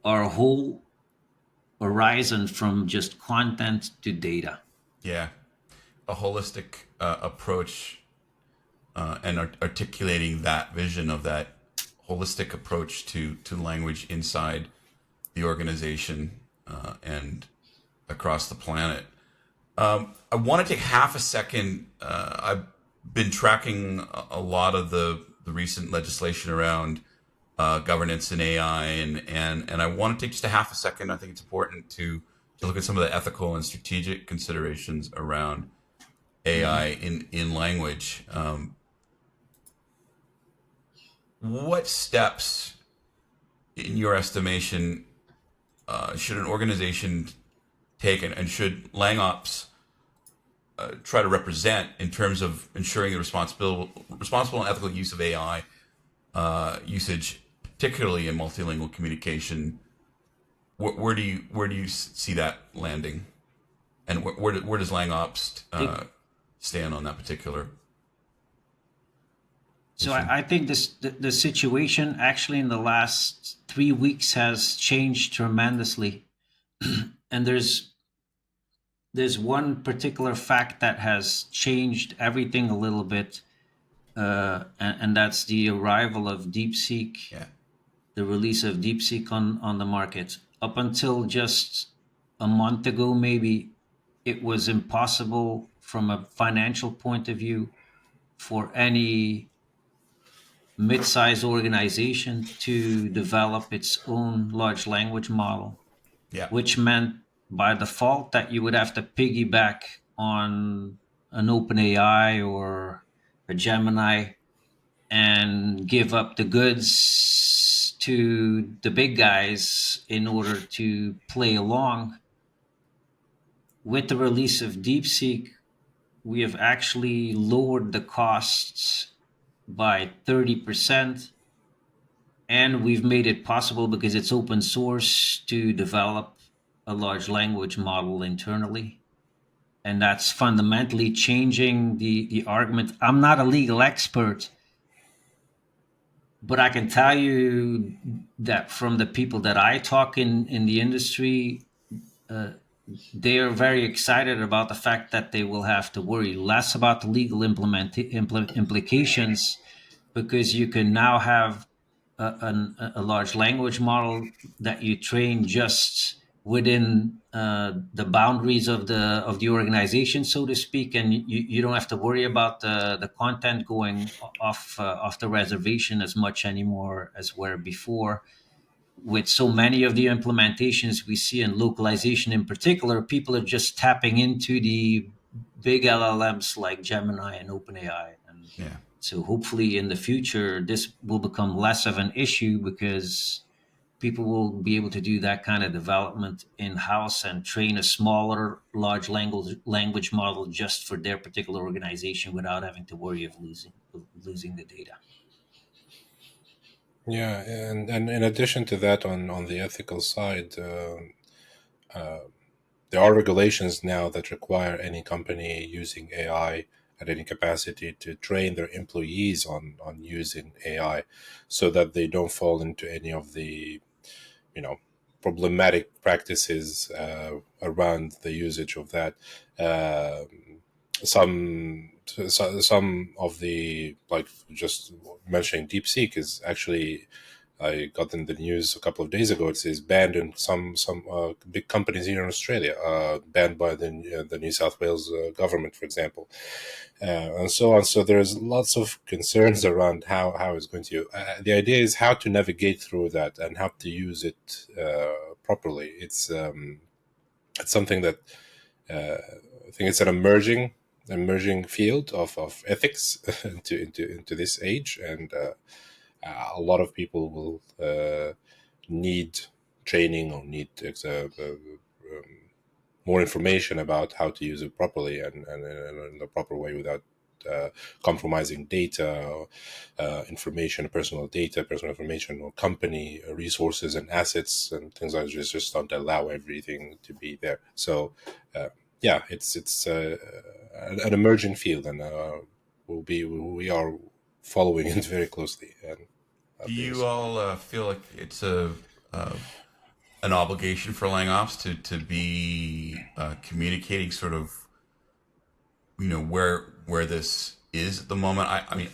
[SPEAKER 1] our whole horizon from just content to data.
[SPEAKER 2] Yeah, a holistic approach and articulating that vision of that holistic approach to language inside the organization and across the planet. I want to take half a second. I've been tracking a lot of the recent legislation around governance in AI, and I want to take just a half a second. I think it's important to look at some of the ethical and strategic considerations around AI in language. What steps, in your estimation, should an organization take, and should LangOps try to represent in terms of ensuring the responsible and ethical use of AI usage, particularly in multilingual communication? Where do you see that landing, and where does LangOps stand on that particular?
[SPEAKER 1] So I think the situation actually in the last 3 weeks has changed tremendously, and there's one particular fact that has changed everything a little bit, and that's the arrival of DeepSeek,
[SPEAKER 2] Yeah.
[SPEAKER 1] the release of DeepSeek on the market. Up until just a month ago, maybe, it was impossible from a financial point of view for any mid-sized organization to develop its own large language model,
[SPEAKER 2] Yeah.
[SPEAKER 1] which meant by default that you would have to piggyback on an OpenAI or a Gemini and give up the goods to the big guys in order to play along. With the release of DeepSeek, we have actually lowered the costs by 30%, and we've made it possible, because it's open source, to develop a large language model internally. And that's fundamentally changing the argument. I'm not a legal expert, but I can tell you that from the people that I talk in the industry, they are very excited about the fact that they will have to worry less about the legal implications, because you can now have a large language model that you train just within the boundaries of the organization, so to speak, and you don't have to worry about the content going off the reservation as much anymore as where before. With so many of the implementations we see in localization in particular, people are just tapping into the big LLMs like Gemini and OpenAI. And
[SPEAKER 2] Yeah.
[SPEAKER 1] so hopefully in the future, this will become less of an issue, because people will be able to do that kind of development in-house and train a smaller large language model just for their particular organization without having to worry of losing the data.
[SPEAKER 3] Yeah, and in addition to that, on the ethical side, there are regulations now that require any company using AI at any capacity to train their employees on using AI, so that they don't fall into any of the problematic practices around the usage of that. Some of the, like just mentioning DeepSeek, is actually I got in the news a couple of days ago. It says banned in some big companies here in Australia, banned by the New South Wales government, for example, and so on. So there's lots of concerns around how it's going to. The idea is how to navigate through that and how to use it properly. It's something that I think it's an emerging field of ethics into this age, and a lot of people will need training or need more information about how to use it properly and in the proper way without compromising data, information, personal information, or company resources and assets and things like this. Just don't allow everything to be there. So, yeah, it's an emerging field, and we are following it very closely. And
[SPEAKER 2] do you all feel like it's an obligation for LangOps to be communicating sort of, where this is at the moment? I mean,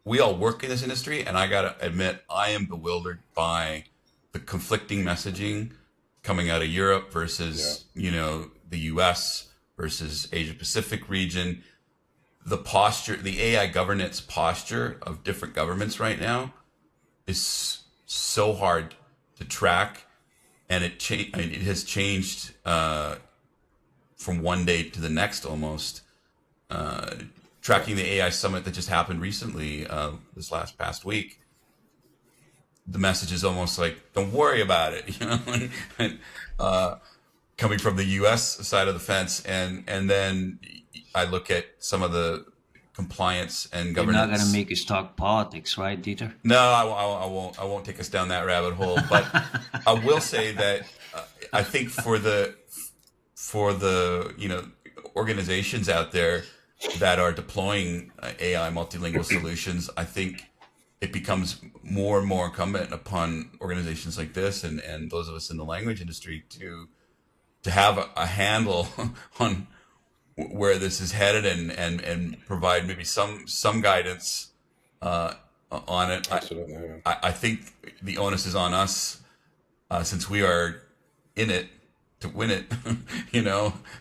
[SPEAKER 2] we all work in this industry, and I gotta admit, I am bewildered by the conflicting messaging coming out of Europe versus, the US versus Asia Pacific region. The posture, the AI governance posture of different governments right now is so hard to track, and it has changed from one day to the next almost. Tracking the AI summit that just happened recently, this past week, the message is almost like, "Don't worry about it," coming from the U.S. side of the fence, and then I look at some of the compliance and governance.
[SPEAKER 1] You're not going to make us talk politics, right, Dieter?
[SPEAKER 2] No, I won't. I won't take us down that rabbit hole. But I will say that I think for the organizations out there that are deploying AI multilingual solutions, I think it becomes more and more incumbent upon organizations like this and those of us in the language industry to have a handle on where this is headed and provide maybe some guidance on it.
[SPEAKER 3] Absolutely,
[SPEAKER 2] I think the onus is on us, since we are in it, to win it,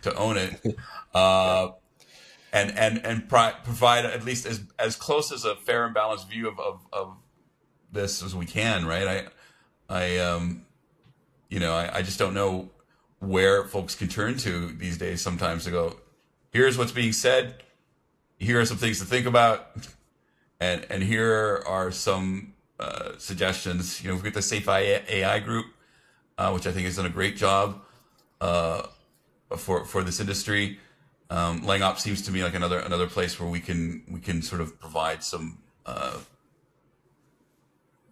[SPEAKER 2] to own it, and provide at least as close as a fair and balanced view of this as we can. Right? I just don't know where folks can turn to these days sometimes to go, here's what's being said, here are some things to think about, and here are some suggestions. We've got the Safe AI group, which I think has done a great job for this industry. LangOps seems to me like another place where we can sort of provide some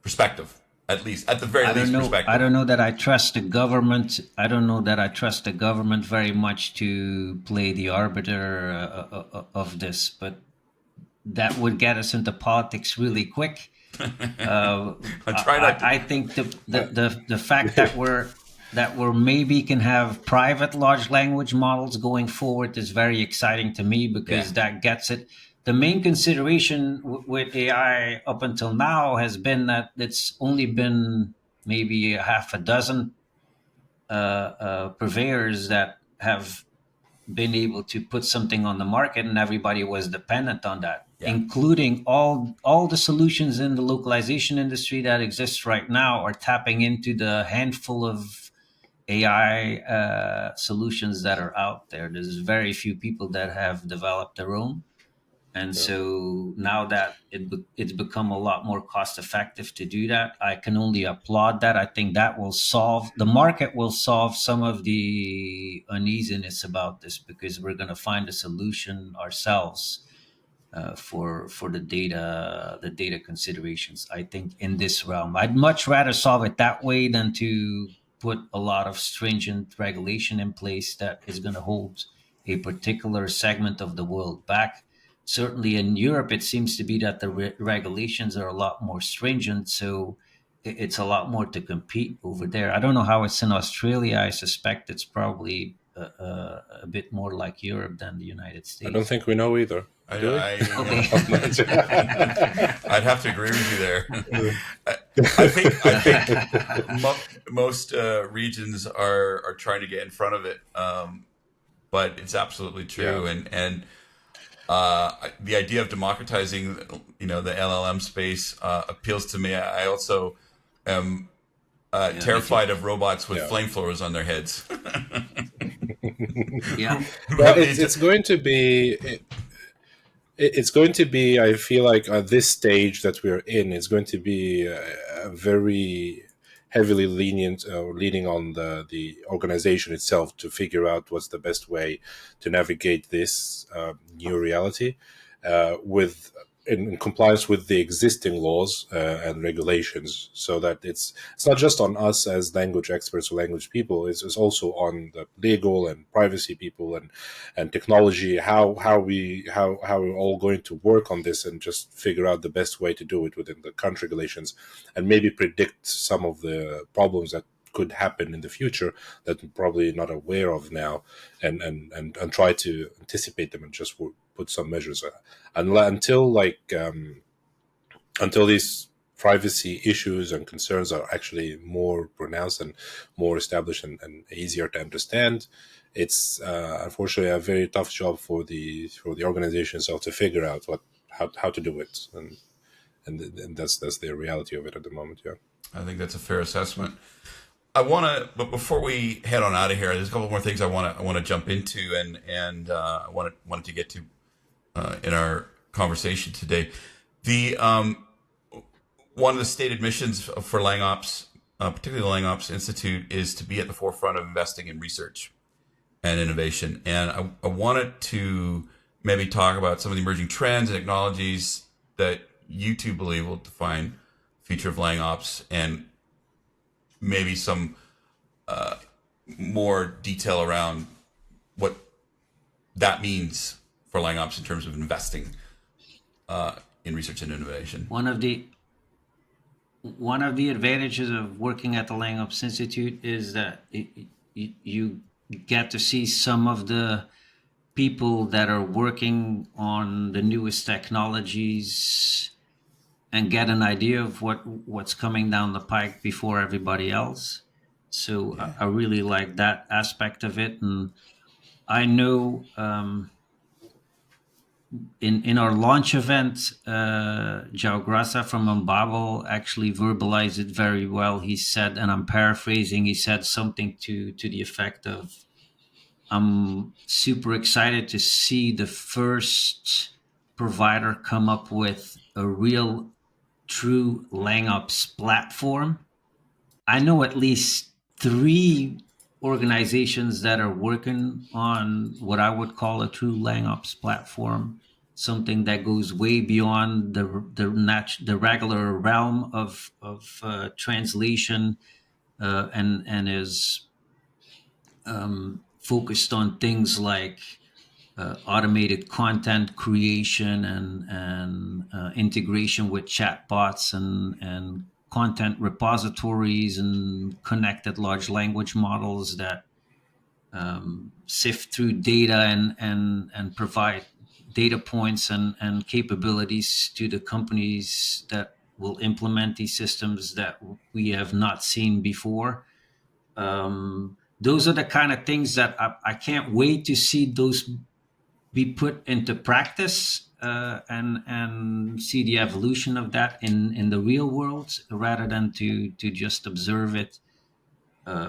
[SPEAKER 2] perspective. At least, at the very least, perspective.
[SPEAKER 1] I don't know that I trust the government. I don't know that I trust the government very much to play the arbiter of this, but that would get us into politics really quick. I think the fact that we're maybe can have private large language models going forward is very exciting to me, because that gets it. The main consideration with AI up until now has been that it's only been maybe a half a dozen purveyors that have been able to put something on the market, and everybody was dependent on that, including all the solutions in the localization industry that exists right now are tapping into the handful of AI solutions that are out there. There's very few people that have developed their own. And so now that it's become a lot more cost effective to do that, I can only applaud that. I think that the market will solve some of the uneasiness about this, because we're going to find a solution ourselves for the data considerations. I think in this realm, I'd much rather solve it that way than to put a lot of stringent regulation in place that is going to hold a particular segment of the world back. Certainly in Europe, it seems to be that the regulations are a lot more stringent, so it's a lot more to compete over there. I don't know how it's in Australia. I suspect it's probably a bit more like Europe than the United States.
[SPEAKER 3] I don't think we know either.
[SPEAKER 2] I'd have to agree with you there. I think most regions are trying to get in front of it, but it's absolutely
[SPEAKER 3] Yeah.
[SPEAKER 2] true. And the idea of democratizing, the LLM space appeals to me. I also am
[SPEAKER 1] Yeah, me too.
[SPEAKER 2] terrified of robots with
[SPEAKER 3] Yeah.
[SPEAKER 2] flamethrowers on their heads,
[SPEAKER 1] Yeah.
[SPEAKER 2] who
[SPEAKER 3] Well,
[SPEAKER 2] have
[SPEAKER 3] it's going to be. It's going to be, I feel like, at this stage that we're in, it's going to be very heavily lenient or leaning on the organization itself to figure out what's the best way to navigate this new reality with in compliance with the existing laws and regulations, so that it's not just on us as language experts or language people. It's also on the legal and privacy people and technology, how we're all going to work on this and just figure out the best way to do it within the current regulations, and maybe predict some of the problems that could happen in the future that we're probably not aware of now, and try to anticipate them and just put some measures until these privacy issues and concerns are actually more pronounced and more established and easier to understand. It's unfortunately a very tough job for the organization itself to figure out how to do it, and that's the reality of it at the moment. Yeah.
[SPEAKER 2] I think that's a fair assessment. But before we head on out of here, there's a couple more things I want to jump into, and I wanted to get to in our conversation today. The One of the stated missions for LangOps, particularly the LangOps Institute, is to be at the forefront of investing in research and innovation. And I wanted to maybe talk about some of the emerging trends and technologies that you two believe will define the future of LangOps, and maybe some more detail around what that means for LangOps in terms of investing in research and innovation.
[SPEAKER 1] One of the advantages of working at the LangOps Institute is that you get to see some of the people that are working on the newest technologies and get an idea of what's coming down the pike before everybody else. So
[SPEAKER 2] Yeah.
[SPEAKER 1] I really like that aspect of it, and I know in our launch event, Joe Grassa from Umbabo actually verbalized it very well. He said, and I'm paraphrasing, he said something to the effect of, "I'm super excited to see the first provider come up with a real, true LangOps platform." I know at least three organizations that are working on what I would call a true LangOps platform, something that goes way beyond the regular realm of translation, and is focused on things like automated content creation and integration with chatbots and content repositories and connected large language models that sift through data and provide data points and capabilities to the companies that will implement these systems that we have not seen before. Those are the kind of things that I can't wait to see those be put into practice, and see the evolution of that in the real world, rather than to just observe it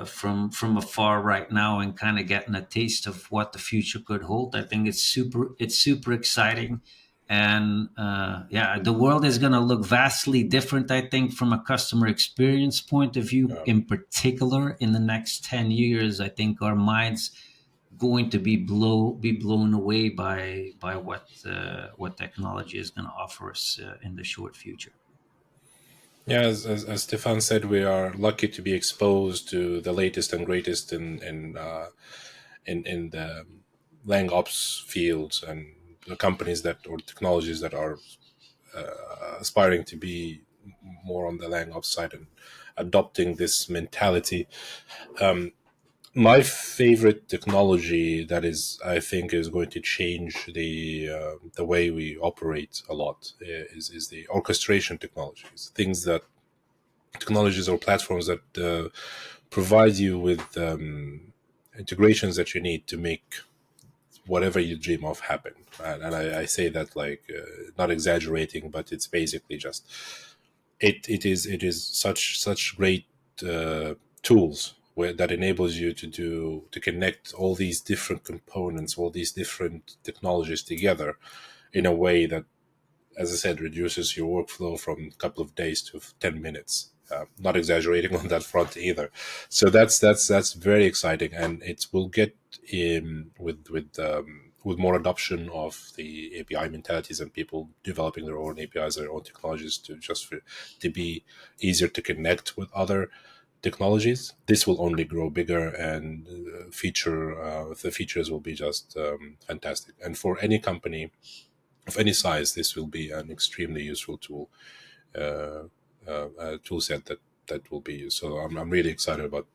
[SPEAKER 1] from afar right now and kind of getting a taste of what the future could hold. I think it's super exciting, and yeah, the world is going to look vastly different, I think, from a customer experience point of view. In particular, in the next 10 years, I think our minds going to be blown away by what technology is going to offer us in the short future.
[SPEAKER 3] Yeah, as Stefan said, we are lucky to be exposed to the latest and greatest in the LangOps fields, and the companies that or technologies that are aspiring to be more on the LangOps side and adopting this mentality. My favorite technology that I think is going to change the way we operate a lot is the orchestration technologies, things that technologies or platforms that provide you with integrations that you need to make whatever you dream of happen. And I say that like not exaggerating, but it's basically just it is such great tools that enables you to connect all these different components, all these different technologies together in a way that, as I said, reduces your workflow from a couple of days to 10 minutes. Not exaggerating on that front either. So that's very exciting, and it will get in with more adoption of the API mentalities and people developing their own APIs, their own technologies to be easier to connect with other technologies. This will only grow bigger, and the features will be just fantastic. And for any company of any size, this will be an extremely useful tool set that will be used. So I'm really excited about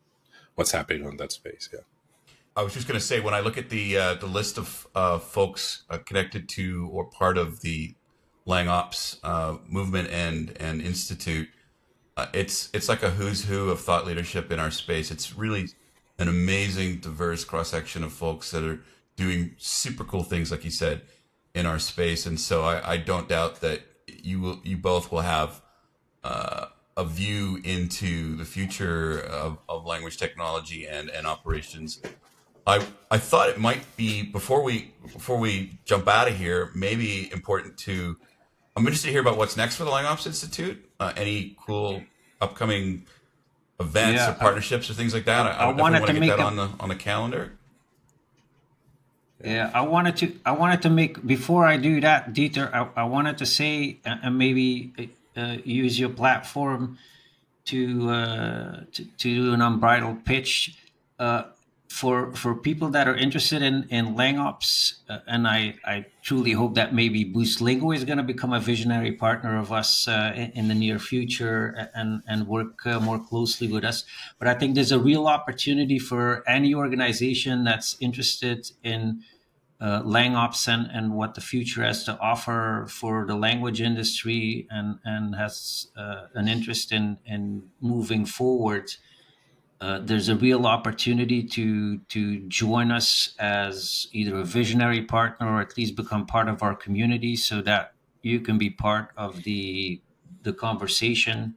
[SPEAKER 3] what's happening on that space. Yeah.
[SPEAKER 2] I was just going to say, when I look at the list of folks connected to or part of the LangOps movement and institute, it's like a who's who of thought leadership in our space. It's really an amazing, diverse cross section of folks that are doing super cool things, like you said, in our space. And so I don't doubt that you both will have a view into the future of language technology and operations. I thought it might be, before we jump out of here, maybe important to, I'm interested to hear about what's next for the LangOps Institute. Any cool upcoming events or
[SPEAKER 1] Yeah,
[SPEAKER 2] partnerships or things like that? I
[SPEAKER 1] I
[SPEAKER 2] definitely
[SPEAKER 1] wanted
[SPEAKER 2] want
[SPEAKER 1] to
[SPEAKER 2] to get
[SPEAKER 1] make
[SPEAKER 2] that
[SPEAKER 1] a
[SPEAKER 2] on the calendar.
[SPEAKER 1] yeah, I wanted to make, before I do that, Dieter, I wanted to say, and maybe use your platform to do an unbridled pitch uh, for people that are interested in LangOps, and I truly hope that maybe BoostLingo is going to become a visionary partner of us in the near future, and work more closely with us. But I think there's a real opportunity for any organization that's interested in LangOps and what the future has to offer for the language industry, and has an interest in moving forward. There's a real opportunity to join us as either a visionary partner or at least become part of our community, so that you can be part of the conversation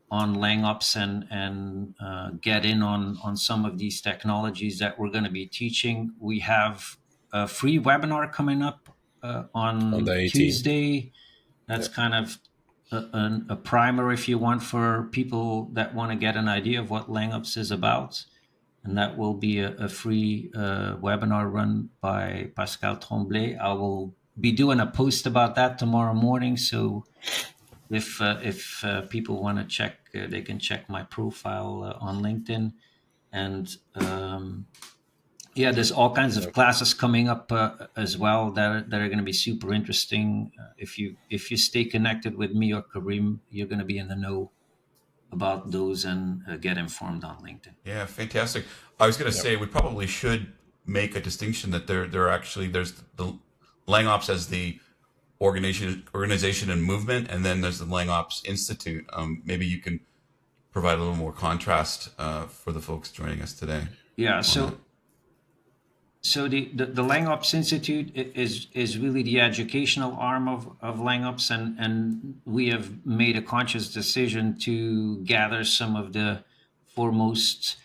[SPEAKER 1] on LangOps, and get in on some of these technologies that we're going to be teaching. We have a free webinar coming up
[SPEAKER 3] On the
[SPEAKER 1] on
[SPEAKER 3] 18th.
[SPEAKER 1] Tuesday. That's
[SPEAKER 3] Yeah.
[SPEAKER 1] kind of a primer, if you want, for people that want to get an idea of what LangOps is about. And that will be a free webinar run by Pascal Tremblay. I will be doing a post about that tomorrow morning. So if people want to check, they can check my profile on LinkedIn. And yeah, there's all kinds of
[SPEAKER 3] Okay.
[SPEAKER 1] classes coming up as well that are going to be super interesting. If you stay connected with me or Kareem, you're going to be in the know about those, and get informed on LinkedIn.
[SPEAKER 2] Yeah, fantastic. I was going to
[SPEAKER 3] Yeah.
[SPEAKER 2] say we probably should make a distinction that there's the LangOps as the organization and movement, and then there's the LangOps Institute. Maybe you can provide a little more contrast for the folks joining us today
[SPEAKER 1] Yeah.
[SPEAKER 2] on that.
[SPEAKER 1] So the LangOps Institute is really the educational arm of LangOps, and we have made a conscious decision to gather some of the foremost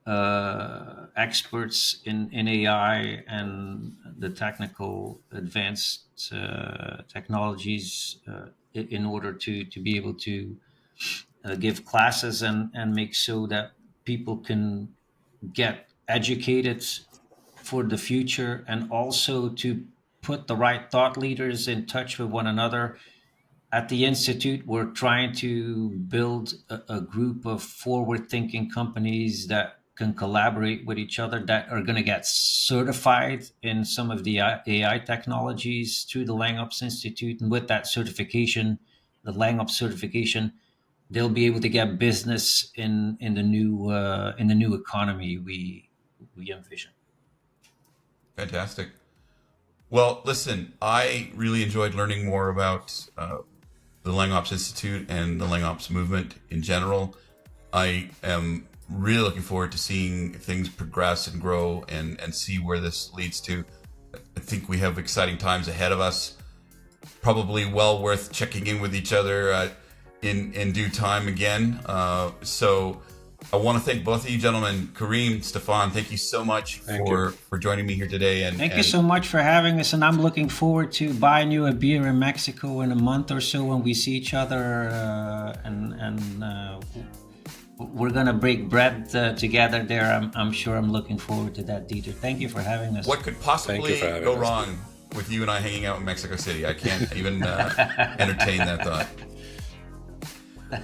[SPEAKER 1] experts in AI and the technical advanced technologies, in order to be able to give classes, and make so that people can get educated for the future, and also to put the right thought leaders in touch with one another. At the Institute, we're trying to build a group of forward thinking companies that can collaborate with each other, that are going to get certified in some of the AI technologies through the LangOps Institute. And with that certification, the LangOps certification, they'll be able to get business in the new economy we envision.
[SPEAKER 2] Fantastic. Well, listen, I really enjoyed learning more about the LangOps Institute and the LangOps movement in general. I am really looking forward to seeing things progress and grow and see where this leads to. I think we have exciting times ahead of us. Probably well worth checking in with each other in due time again. So I want to thank both of you gentlemen. Kareem, Stefan, thank you so much for joining me here today. And
[SPEAKER 1] thank you so much for having us. And I'm looking forward to buying you a beer in Mexico in a month or so when we see each other. We're going to break bread together there. I'm sure I'm looking forward to that, Dieter. Thank you for having us.
[SPEAKER 2] What could possibly go wrong with you and I hanging out in Mexico City? I can't even entertain that thought.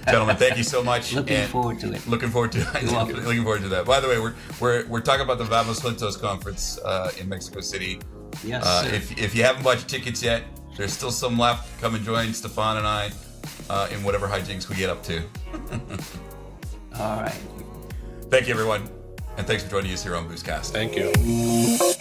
[SPEAKER 2] Gentlemen, thank you so much.
[SPEAKER 1] Looking forward to it.
[SPEAKER 2] Looking forward to that. By the way, we're talking about the Vamos Juntos conference in Mexico City.
[SPEAKER 1] Yes.
[SPEAKER 2] If you haven't bought your tickets yet, there's still some left. Come and join Stefan and I in whatever hijinks we get up to.
[SPEAKER 1] All right.
[SPEAKER 2] Thank you, everyone, and thanks for joining us here on BoostCast.
[SPEAKER 3] Thank you.